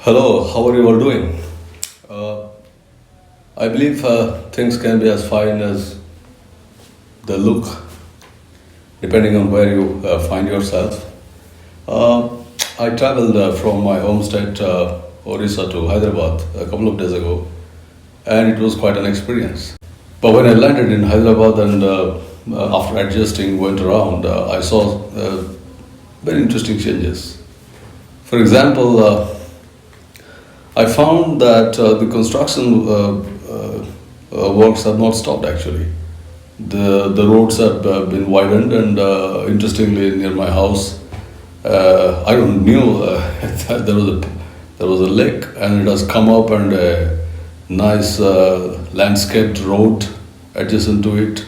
Hello, how are you all doing? Uh, I believe things can be as fine as they look, depending on where you find yourself. Uh, I traveled from my home state, Orissa, to Hyderabad a couple of days ago, and it was quite an experience. But when I landed in Hyderabad and after adjusting, went around, I saw very interesting changes. For example, I found that the construction works have not stopped actually. The roads have been widened, and interestingly, near my house, I don't knew that there was a lake, and it has come up, and a nice landscaped road adjacent to it.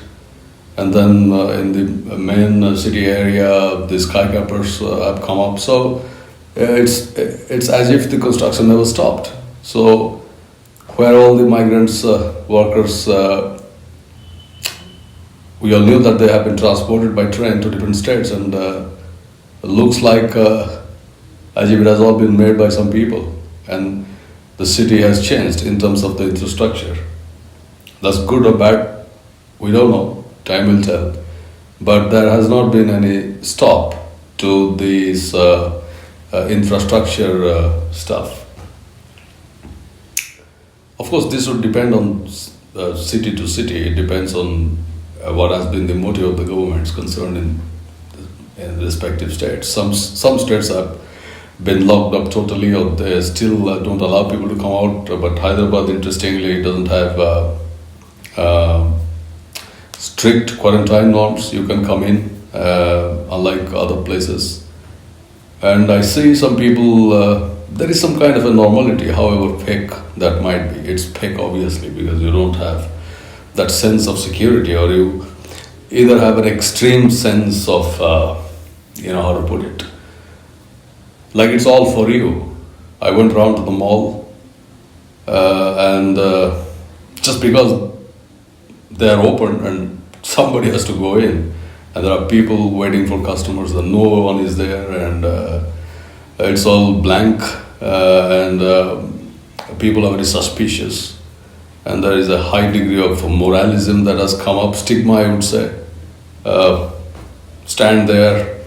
And then in the main city area, the skyscrapers have come up. So it's as if the construction never stopped. So where all the migrants, workers, we all knew that they have been transported by train to different states, and looks like as if it has all been made by some people, and the city has changed in terms of the infrastructure. That's good or bad, we don't know. Time will tell. But there has not been any stop to these infrastructure stuff. Of course, this would depend on city to city. It depends on what has been the motive of the governments concerned in respective states. Some states have been locked up totally, or they still don't allow people to come out. But Hyderabad, interestingly, doesn't have strict quarantine norms. You can come in, unlike other places. And I see some people, there is some kind of a normality, however fake that might be. It's fake, obviously, because you don't have that sense of security, or you either have an extreme sense of, how to put it, like it's all for you. I went around to the mall, and just because they are open and somebody has to go in, and there are people waiting for customers and no one is there, and it's all blank, and people are very suspicious, and there is a high degree of moralism that has come up, stigma, I would say. Stand there,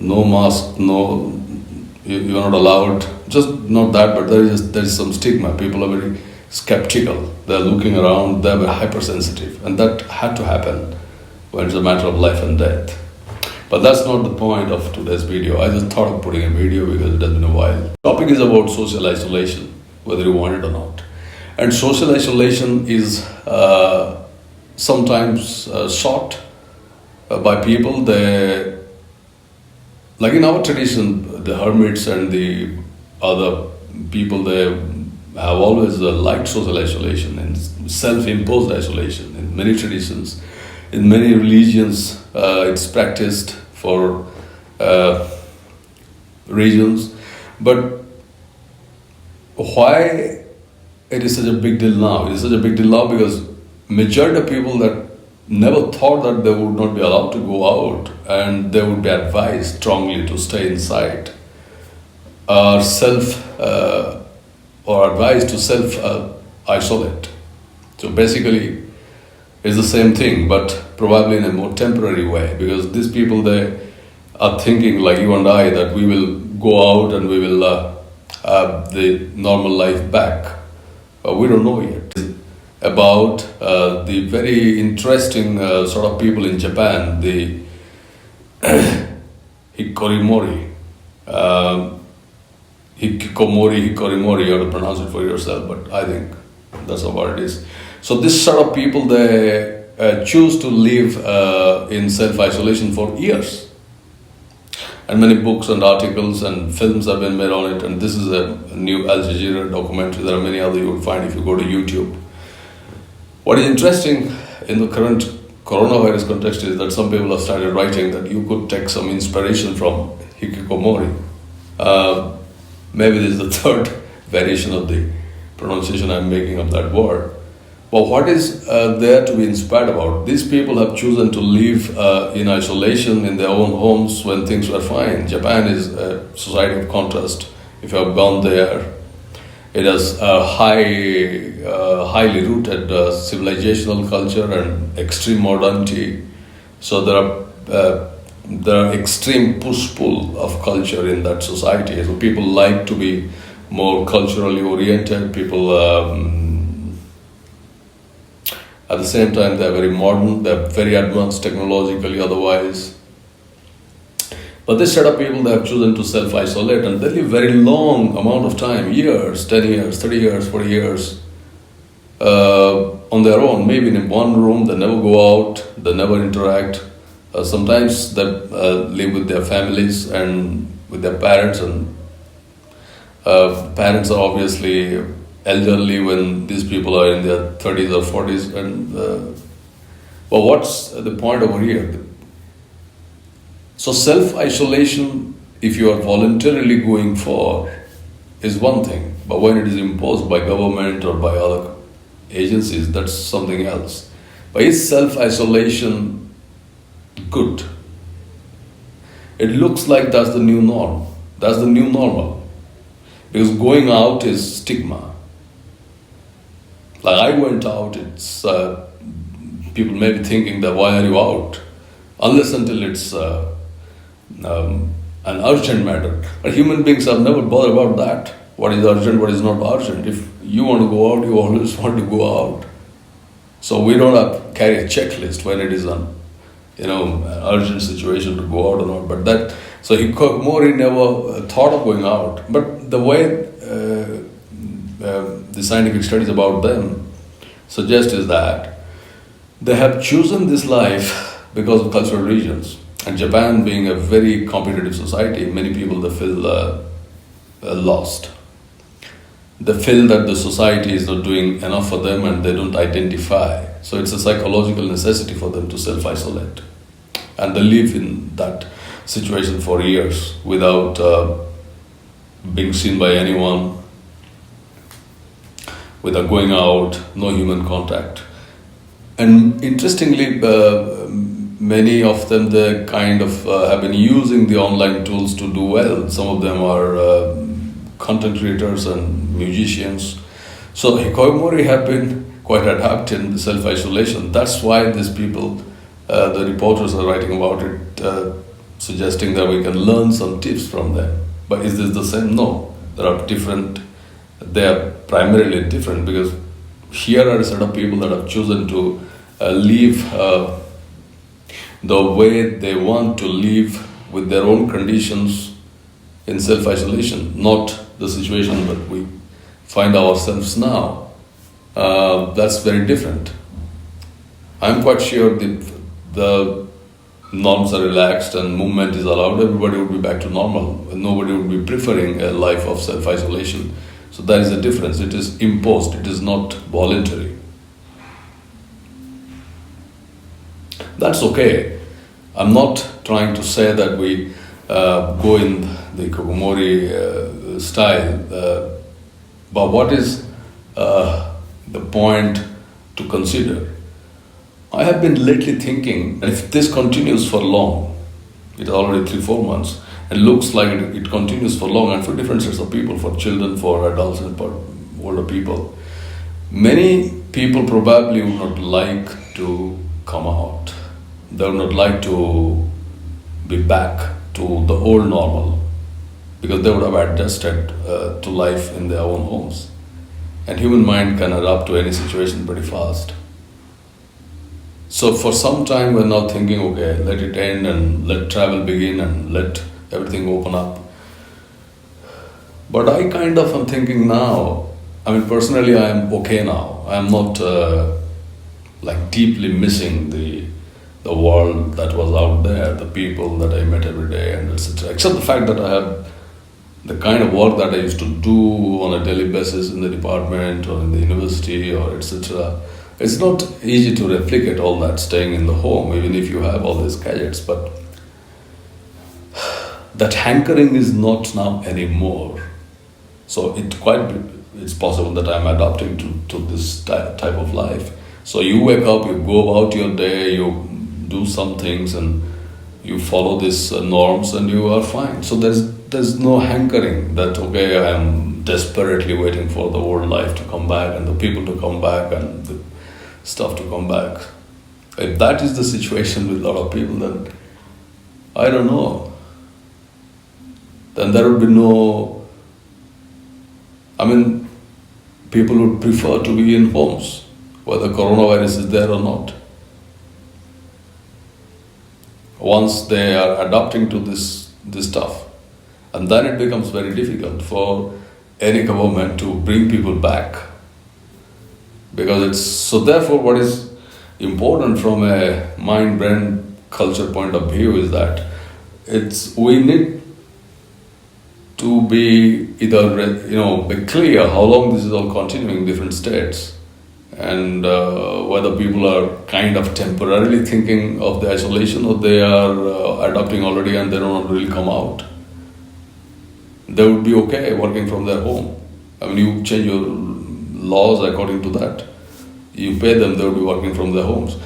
no mask, no, you're not allowed. Just not that, but there is some stigma. People are very skeptical. They're looking around. They're very hypersensitive, and that had to happen when it's a matter of life and death. But that's not the point of today's video. I just thought of putting a video because it has been a while. The topic is about social isolation, whether you want it or not. And social isolation is sometimes sought by people. They, like in our tradition, the hermits and the other people, they have always liked social isolation and self-imposed isolation in many traditions. In many religions, it's practiced for reasons. But why it is such a big deal now? It is such a big deal now because majority of people that never thought that they would not be allowed to go out and they would be advised strongly to stay inside are or advised to self-isolate. So basically, it's the same thing, but probably in a more temporary way, because these people, they are thinking like you and I, that we will go out and we will have the normal life back. We don't know yet. About the very interesting sort of people in Japan, the Hikorimori. Hikorimori, you have to pronounce it for yourself, but I think that's what it is. So this sort of people, they choose to live in self-isolation for years. And many books and articles and films have been made on it, and this is a new Al Jazeera documentary. There are many other you will find if you go to YouTube. What is interesting in the current coronavirus context is that some people have started writing that you could take some inspiration from hikikomori. Maybe this is the third variation of the pronunciation I'm making of that word. But what is there to be inspired about? These people have chosen to live in isolation in their own homes when things were fine. Japan is a society of contrast. If you have gone there, It has a highly rooted civilizational culture and extreme modernity. So there are extreme push-pull of culture in that society. So people like to be more culturally oriented. People, at the same time, they're very modern. They're very advanced technologically. Otherwise. But this set of people, they have chosen to self-isolate, and they live very long amount of time, years, 10 years, 30 years, 40 years, on their own, maybe in one room. They never go out, they never interact. Sometimes they live with their families and with their parents, and parents are obviously elderly when these people are in their 30s or 40s. And but what's the point over here? So self-isolation, if you are voluntarily going for, is one thing. But when it is imposed by government or by other agencies, that's something else. But is self-isolation good? It looks like that's the new norm. That's the new normal. Because going out is stigma. Like I went out, it's people may be thinking that why are you out? Unless until it's an urgent matter. But human beings have never bothered about that. What is urgent, what is not urgent. If you want to go out, you always want to go out. So we don't have to carry a checklist when it is an urgent situation to go out or not. But that, so Hikikomori never thought of going out. But the way the scientific studies about them suggest is that they have chosen this life because of cultural reasons. And Japan being a very competitive society, many people they feel lost. They feel that the society is not doing enough for them and they don't identify. So it's a psychological necessity for them to self-isolate. And they live in that situation for years without being seen by anyone, without going out, no human contact. And interestingly, many of them, they kind of have been using the online tools to do well. Some of them are content creators and musicians. So Hikikomori have been quite adept in self-isolation. That's why these people, the reporters are writing about it, suggesting that we can learn some tips from them. But is this the same? No. There are different, they are primarily different because here are a set of people that have chosen to live the way they want to live with their own conditions in self-isolation, not the situation that we find ourselves now. That's very different. I'm quite sure the norms are relaxed and movement is allowed, everybody would be back to normal. Nobody would be preferring a life of self-isolation. So that is the difference. It is imposed, it is not voluntary. That's okay. I'm not trying to say that we go in the Hikikomori style, but what is the point to consider? I have been lately thinking, if this continues for long, it's already 3-4 months, and looks like it continues for long, and for different sets of people, for children, for adults, and for older people, many people probably would not like to come out. They would not like to be back to the old normal because they would have adjusted to life in their own homes. And human mind can adapt to any situation pretty fast. So for some time we're now thinking, okay, let it end and let travel begin and let everything open up. But I kind of am thinking now, I mean personally I am okay now. I am not like deeply missing the world that was out there, the people that I met every day, and etc. Except the fact that I have the kind of work that I used to do on a daily basis in the department or in the university or etc. It's not easy to replicate all that staying in the home, even if you have all these gadgets. But that hankering is not now anymore. So it's possible that I'm adapting to this type of life. So you wake up, you go about your day, you do some things and you follow these norms and you are fine. So there's no hankering that, okay, I am desperately waiting for the old life to come back and the people to come back and the stuff to come back. If that is the situation with a lot of people, then I don't know. Then there would be no, people would prefer to be in homes, whether coronavirus is there or not. Once they are adapting to this stuff, and then it becomes very difficult for any government to bring people back. Because so therefore what is important from a mind-brain culture point of view is that we need to be either, be clear how long this is all continuing in different states, and whether people are kind of temporarily thinking of the isolation or they are adopting already and they don't really come out. They would be okay working from their home. You change your laws according to that. You pay them, they will be working from their homes.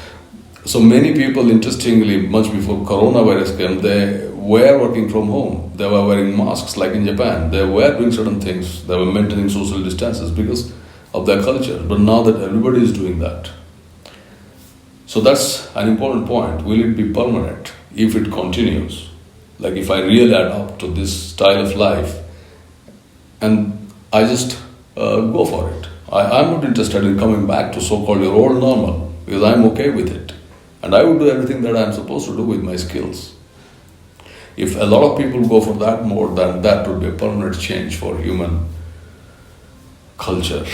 So many people, interestingly, much before coronavirus came, they were working from home. They were wearing masks like in Japan. They were doing certain things. They were maintaining social distances because of their culture. But now that everybody is doing that. So that's an important point. Will it be permanent if it continues? Like if I really adapt to this style of life and I just go for it. I'm not interested in coming back to so-called your old normal because I'm okay with it. And I will do everything that I'm supposed to do with my skills. If a lot of people go for that mode, then that would be a permanent change for human culture.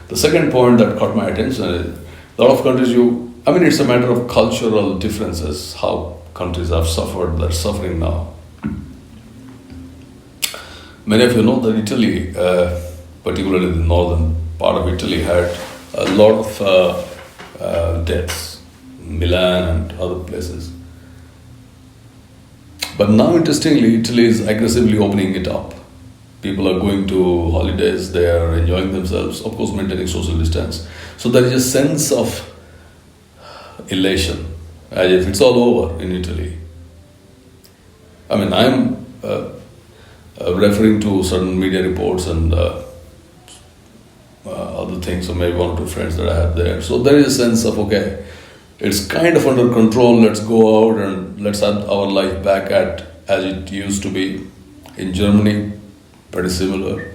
The second point that caught my attention is a lot of countries it's a matter of cultural differences, how countries have suffered, they're suffering now. Many of you know that Italy, particularly the northern part of Italy, had a lot of deaths, Milan and other places. But now, interestingly, Italy is aggressively opening it up. People are going to holidays, they are enjoying themselves, of course maintaining social distance. So there is a sense of elation, as if it's all over in Italy. I'm referring to certain media reports and other things, or maybe one or two friends that I have there. So there is a sense of, okay, it's kind of under control, let's go out and let's have our life back as it used to be. In Germany, pretty similar.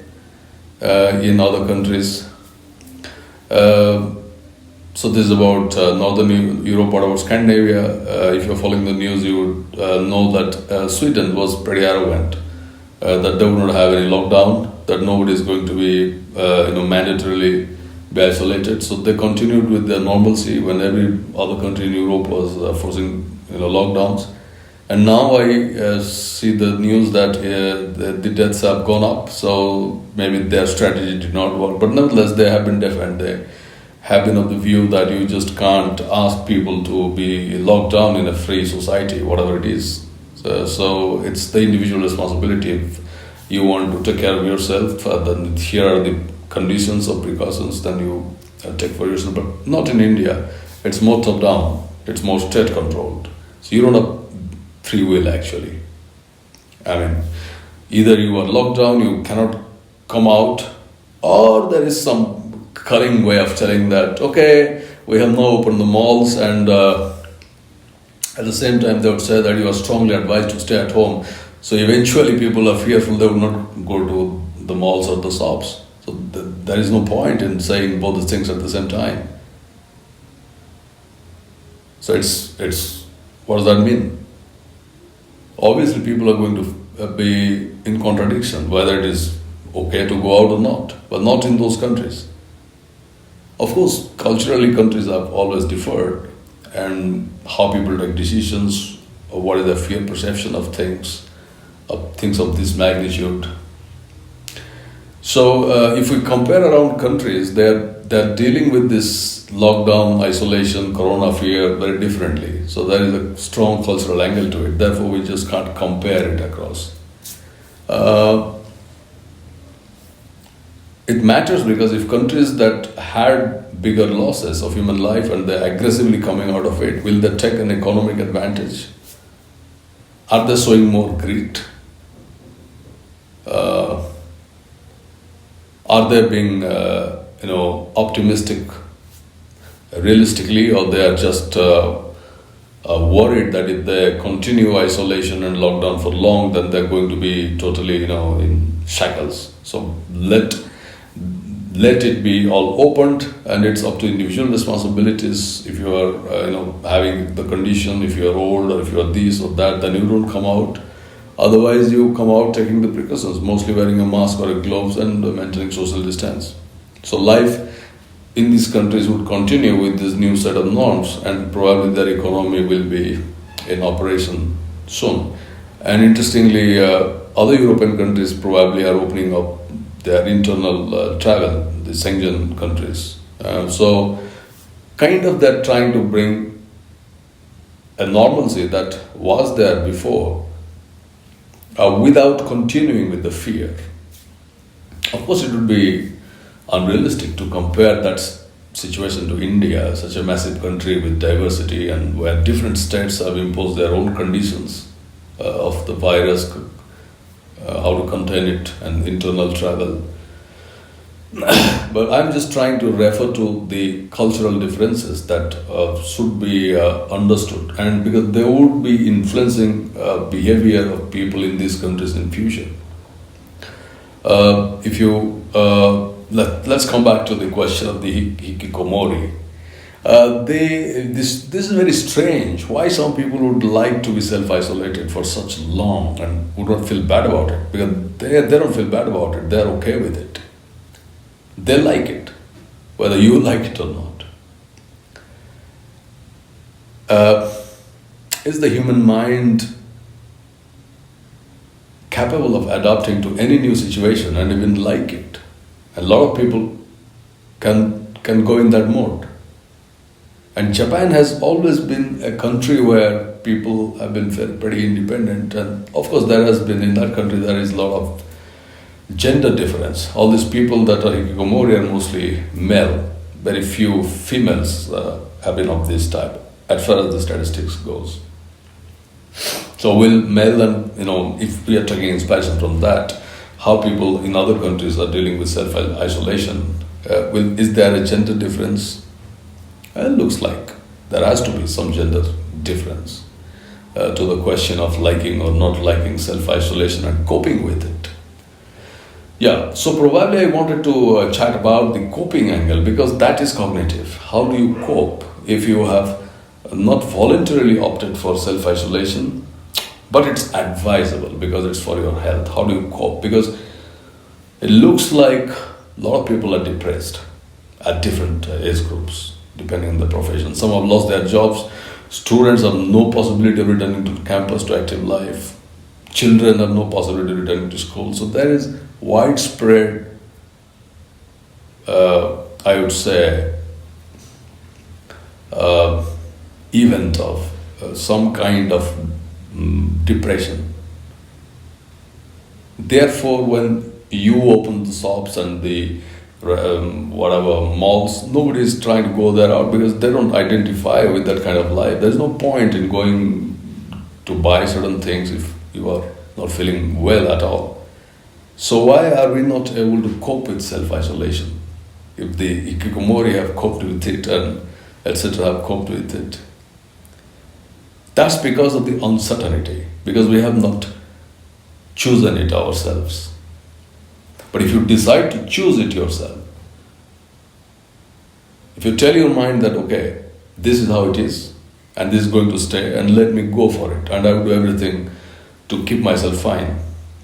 In other countries. So this is about Northern Europe, what about Scandinavia. If you're following the news, you would know that Sweden was pretty arrogant, that they would not have any lockdown, that nobody is going to be mandatorily be isolated. So they continued with their normalcy when every other country in Europe was forcing lockdowns. And now I see the news that the deaths have gone up. So maybe their strategy did not work, but nevertheless they have been deaf and they have been of the view that you just can't ask people to be locked down in a free society, whatever it is. So it's the individual responsibility. If you want to take care of yourself, then here are the conditions or precautions, then you take for yourself. But not in India. It's more top down. It's more state controlled. So you don't have free will actually. Either you are locked down, you cannot come out, or there is some cunning way of telling that, okay, we have now opened the malls, and at the same time they would say that you are strongly advised to stay at home. So eventually people are fearful, they will not go to the malls or the shops. So there is no point in saying both the things at the same time. So it's what does that mean? Obviously people are going to be in contradiction, whether it is okay to go out or not, but not in those countries. Of course, culturally countries have always differed, and how people take decisions, or what is their fear perception of things of this magnitude. So if we compare around countries, they're dealing with this lockdown, isolation, corona fear very differently. So there is a strong cultural angle to it. Therefore, we just can't compare it across. It matters because if countries that had bigger losses of human life and they're aggressively coming out of it, will they take an economic advantage? Are they showing more grit? Are they being, optimistic realistically, or they are just worried that if they continue isolation and lockdown for long, then they're going to be totally, in shackles. So let it be all opened, and it's up to individual responsibilities. If you are, having the condition, if you are old or if you are this or that, then you don't come out. Otherwise, you come out taking the precautions, mostly wearing a mask or a gloves and maintaining social distance. So life in these countries would continue with this new set of norms, and probably their economy will be in operation soon. And interestingly, other European countries probably are opening up their internal travel, the Schengen countries. So kind of they're trying to bring a normalcy that was there before, without continuing with the fear. Of course, it would be unrealistic to compare that situation to India, such a massive country with diversity and where different states have imposed their own conditions of the virus, how to contain it and internal travel. But I'm just trying to refer to the cultural differences that should be understood, and because they would be influencing behavior of people in these countries in future. If you let's come back to the question of the hikikomori. This is very strange. Why some people would like to be self-isolated for such long and would not feel bad about it? Because they don't feel bad about it. They're okay with it. They like it, whether you like it or not. Is the human mind capable of adapting to any new situation and even like it? A lot of people can go in that mode. And Japan has always been a country where people have been pretty independent, and of course there has been, in that country there is a lot of gender difference. All these people that are hikikomori are mostly male. Very few females have been of this type, as far as the statistics goes. So will male and, if we are taking inspiration from that, how people in other countries are dealing with self-isolation, is there a gender difference? It looks like there has to be some gender difference to the question of liking or not liking self-isolation and coping with it. Yeah, so probably I wanted to chat about the coping angle, because that is cognitive. How do you cope if you have not voluntarily opted for self-isolation, but it's advisable because it's for your health? How do you cope? Because it looks like a lot of people are depressed at different age groups, depending on the profession. Some have lost their jobs. Students have no possibility of returning to campus, to active life. Children have no possibility of returning to school. So there is widespread, I would say, event of some kind of depression. Therefore, when you open the shops and the whatever malls, nobody is trying to go there out because they don't identify with that kind of life. There's no point in going to buy certain things if you are not feeling well at all. So why are we not able to cope with self-isolation? If the hikikomori have coped with it and etc. have coped with it, that's because of the uncertainty, because we have not chosen it ourselves. But if you decide to choose it yourself, if you tell your mind that, okay, this is how it is, and this is going to stay, and let me go for it, and I will do everything to keep myself fine,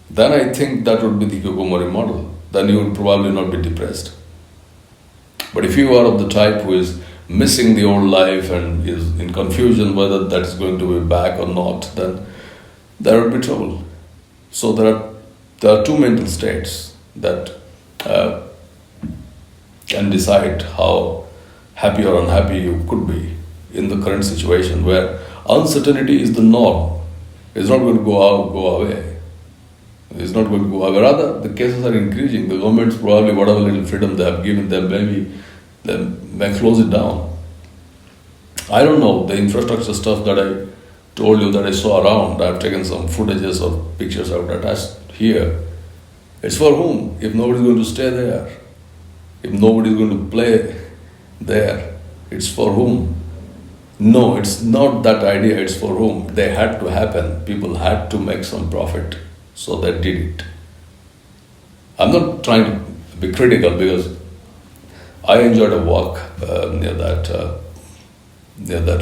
then I think that would be the hikikomori model. Then you will probably not be depressed. But if you are of the type who is missing the old life and is in confusion whether that is going to be back or not, then there will be trouble. So there are two mental states that can decide how happy or unhappy you could be in the current situation, where uncertainty is the norm. It's not going to go away. It's not going to go away. Rather, the cases are increasing. The governments probably, whatever little freedom they have given them, maybe they may close it down. I don't know, the infrastructure stuff that I told you that I saw around, I've taken some footages of pictures I've attached here. It's for whom? If nobody's going to stay there. If nobody is going to play there, it's for whom? No, it's not that idea, it's for whom. They had to happen. People had to make some profit, so they did it. I'm not trying to be critical because I enjoyed a walk near that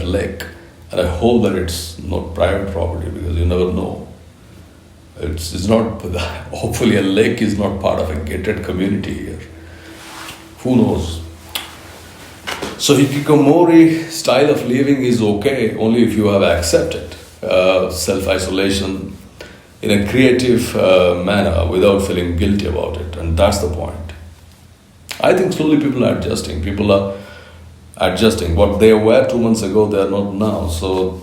lake, and I hope that it's not private property because you never know. It's not. Hopefully, a lake is not part of a gated community here. Who knows? So hikikomori style of living is okay only if you have accepted self-isolation in a creative manner without feeling guilty about it, and that's the point. I think slowly people are adjusting. People are adjusting. What they were 2 months ago, they are not now. So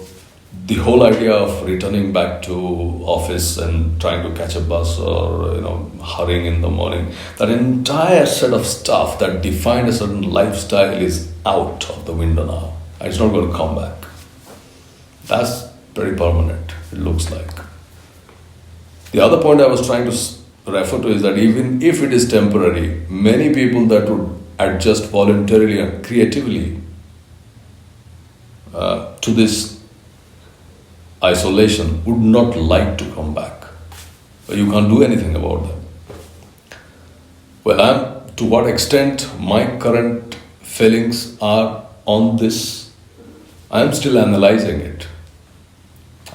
the whole idea of returning back to office and trying to catch a bus or hurrying in the morning, that entire set of stuff that defined a certain lifestyle is out of the window now. It's not going to come back. That's very permanent, it looks like. The other point I was trying to refer to is that even if it is temporary, many people that would adjust voluntarily and creatively to this isolation would not like to come back. You can't do anything about that. Well, to what extent my current feelings are on this, I'm still analyzing it.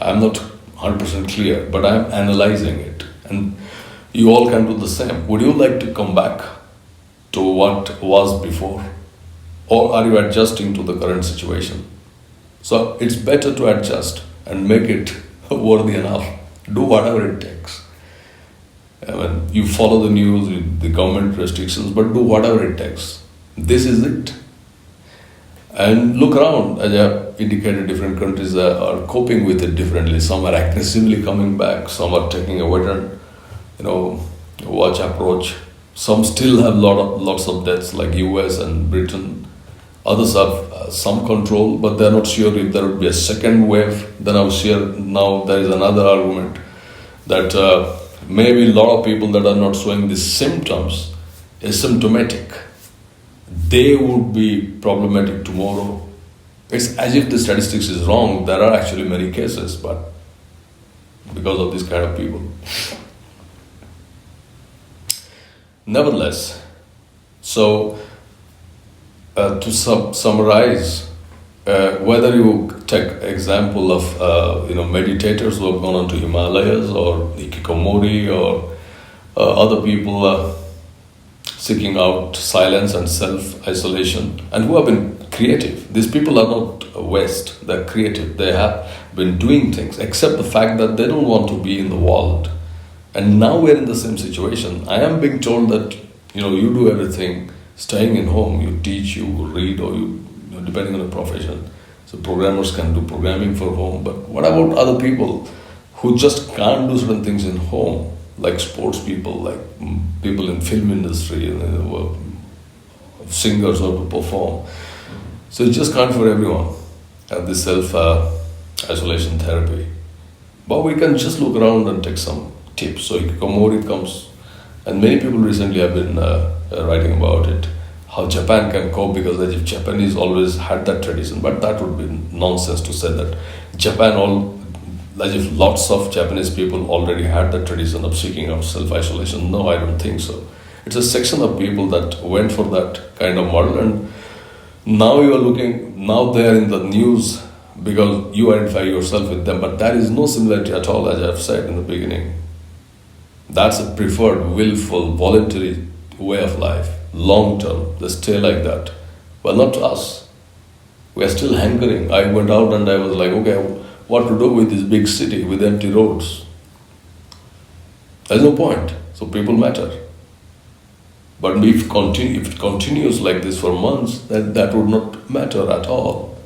I'm not 100% clear, but I'm analyzing it. And you all can do the same. Would you like to come back to what was before? Or are you adjusting to the current situation? So it's better to adjust and make it worthy enough. Do whatever it takes. I mean, you follow the news, the government restrictions, but do whatever it takes. This is it. And look around. As I have indicated, different countries are coping with it differently. Some are aggressively coming back. Some are taking a watch approach. Some still have lots of deaths, like US and Britain. Others have some control, but they're not sure if there would be a second wave. Then I was here. Now there is another argument that maybe a lot of people that are not showing these symptoms, asymptomatic, they would be problematic tomorrow. It's as if the statistics is wrong. There are actually many cases, but because of this kind of people. Nevertheless, so to summarize, whether you take example of meditators who have gone on to Himalayas or hikikomori or other people seeking out silence and self-isolation and who have been creative. These people are not West, they're creative. They have been doing things, except the fact that they don't want to be in the world. And now we're in the same situation. I am being told that you do everything staying in home. You teach, you read, or you depending on the profession. So programmers can do programming for home. But what about other people who just can't do certain things in home, like sports people, like people in film industry, singers or to perform. So it's just can't for everyone have this self-isolation therapy. But we can just look around and take some tips. So hikikomori comes, and many people recently have been writing about it, how Japan can cope, because as if Japanese always had that tradition. But that would be nonsense to say that as if lots of Japanese people already had the tradition of seeking out self-isolation. No, I don't think so. It's a section of people that went for that kind of model, and now they are in the news because you identify yourself with them, but there is no similarity at all, as I've said in the beginning. That's a preferred, willful, voluntary way of life, long term. They stay like that. Well, not us. We are still hankering. I went out and I was like, okay, what to do with this big city with empty roads? There's no point. So people matter. But if it continues like this for months, then that would not matter at all.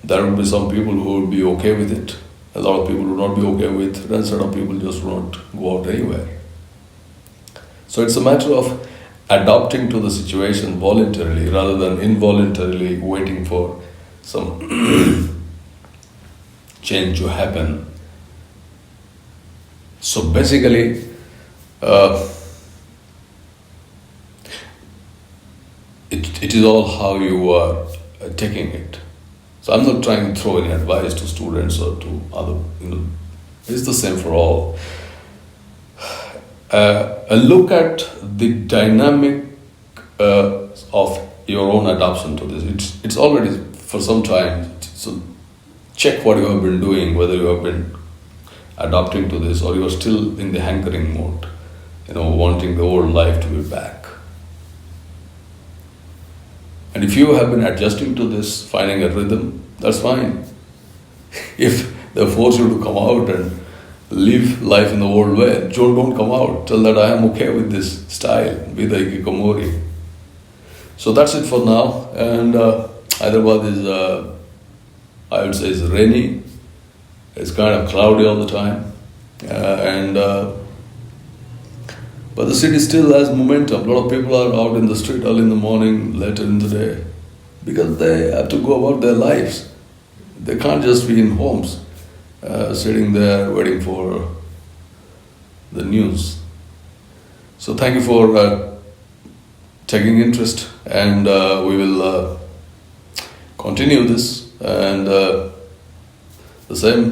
There would be some people who would be okay with it. A lot of people would not be okay with it, and a lot of people just would not go out anywhere. So it's a matter of adapting to the situation voluntarily rather than involuntarily waiting for some change to happen. So basically, it is all how you are taking it. So I'm not trying to throw any advice to students or to other, it's the same for all. A look at the dynamic of your own adoption to this. It's already for some time. So check what you have been doing, whether you have been adopting to this or you are still in the hankering mode, wanting the old life to be back. And if you have been adjusting to this, finding a rhythm, that's fine. If they force you to come out and live life in the old way, don't come out. Tell that I am okay with this style, be the hikikomori. So that's it for now. And Hyderabad is, I would say, is rainy. It's kind of cloudy all the time. But the city still has momentum. A lot of people are out in the street early in the morning, later in the day, because they have to go about their lives. They can't just be in homes, sitting there waiting for the news. So thank you for taking interest, and we will continue this, and the same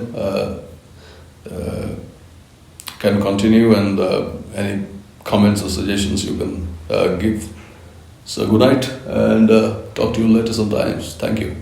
can continue, and any comments or suggestions you can give. So good night, and talk to you later sometimes. Thank you.